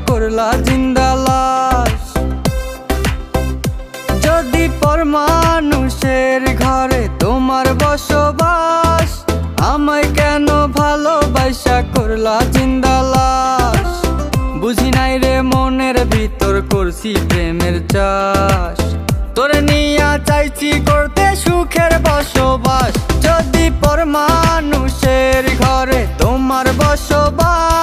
করলা জিন্দা লাশ। যদি পর মানুষের ঘরে তোমার বসবাস, আমায় কেন ভালোবাসা করলা জিন্দা লাশ। বুঝি নাই রে মনের ভিতর করছি প্রেমের চাষ, তোরে নিয়া চাইছি করতে সুখের বসবাস। যদি পর মানুষের ঘরে তোমার বসবাস,